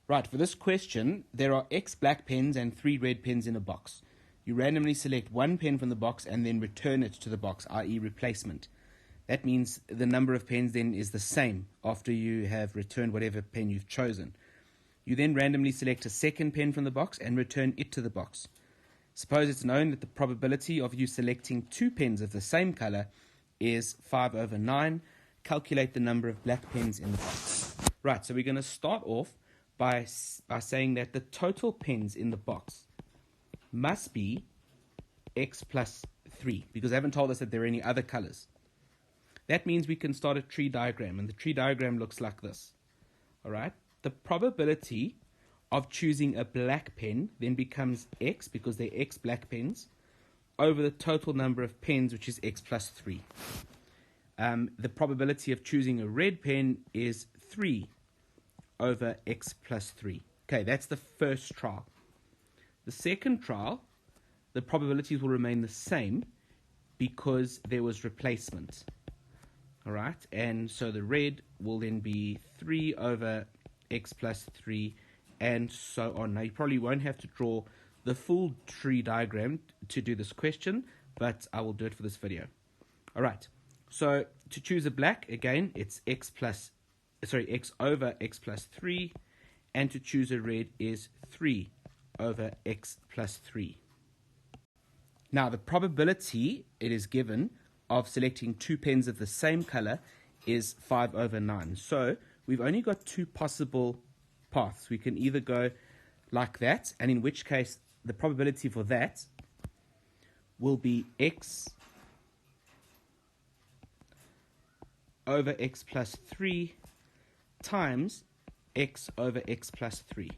Right, for this question, there are X black pens and 3 red pens in a box. You randomly select one pen from the box and then return it to the box, i.e. replacement. That means the number of pens then is the same after you have returned whatever pen you've chosen. You then randomly select a second pen from the box and return it to the box. Suppose it's known that the probability of you selecting 2 pens of the same color is 5/9. Calculate the number of black pens in the box. Right, so we're going to start off by saying that the total pens in the box must be X plus 3, because they haven't told us that there are any other colors. That means we can start a tree diagram, and the tree diagram looks like this. All right, the probability of choosing a black pen then becomes X, because they're X black pens, over the total number of pens, which is X plus 3. The probability of choosing a red pen is 3 over X plus 3. Okay, that's the first trial. The second trial, the probabilities will remain the same because there was replacement. All right, and so the red will then be 3 over X plus 3, and so on. Now, you probably won't have to draw the full tree diagram to do this question, but I will do it for this video. All right, so to choose a black, again, it's X over X plus 3, and to choose a red is 3 over X plus 3. Now, the probability it is given of selecting 2 pens of the same color is 5/9. So we've only got 2 possible paths. We can either go like that, and in which case the probability for that will be X over X plus 3 times X over X plus 3.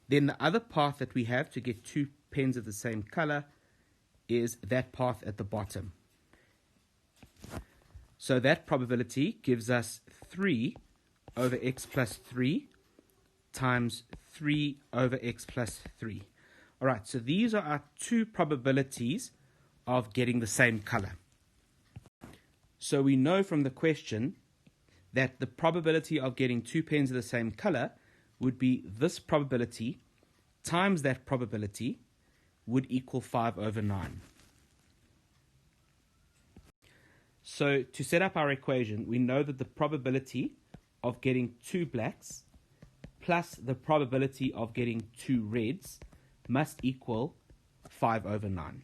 Then the other path that we have to get 2 pens of the same color is that path at the bottom. So that probability gives us 3 over X plus 3 times 3 over X plus 3. All right, so these are our 2 probabilities of getting the same color. So we know from the question that the probability of getting 2 pens of the same color would be this probability times that probability would equal 5/9. So to set up our equation, we know that the probability of getting 2 blacks plus the probability of getting 2 reds must equal 5/9.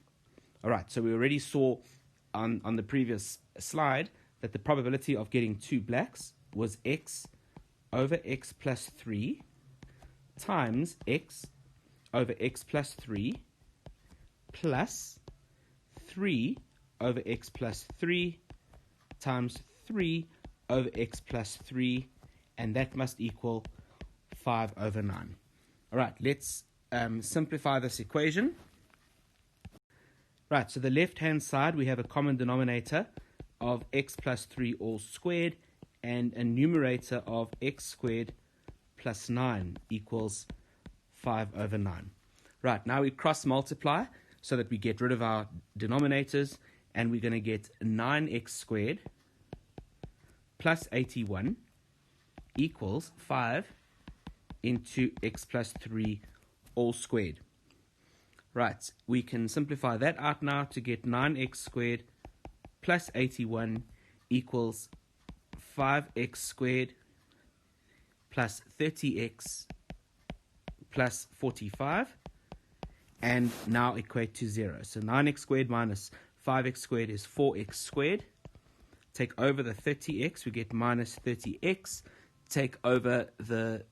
All right, so we already saw on the previous slide that the probability of getting 2 blacks was X over X plus 3 times X over X plus 3 plus 3 over X plus 3 times 3 over X plus 3, and that must equal 5/9. All right, let's simplify this equation. Right, so the left-hand side, we have a common denominator of X plus 3 all squared and a numerator of X squared plus 9 equals 5/9. Right, now we cross-multiply so that we get rid of our denominators, and we're going to get 9x squared plus 81 equals 5 into X plus 3 all squared. Right, we can simplify that out now to get 9x squared plus 81 equals 5x squared plus 30x plus 45, and now equate to 0. So 9x squared minus 5x squared is 4x squared. Take over the 30x, we get minus 30x. Take over the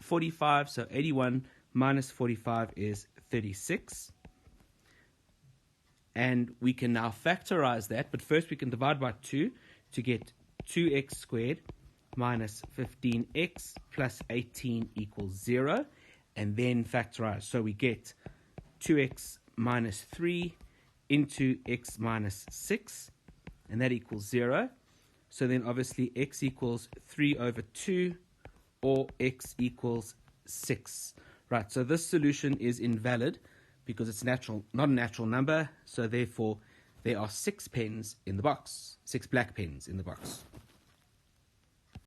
45, so 81 minus 45 is 36. And we can now factorize that, but first we can divide by 2 to get 2x squared minus 15x plus 18 equals 0, and then factorize. So we get 2x minus 3 into x minus 6, and that equals 0. So then obviously x equals 3/2, or x equals 6. Right, so this solution is invalid because it's not a natural number, so therefore there are 6 pens in the box, 6 black pens in the box.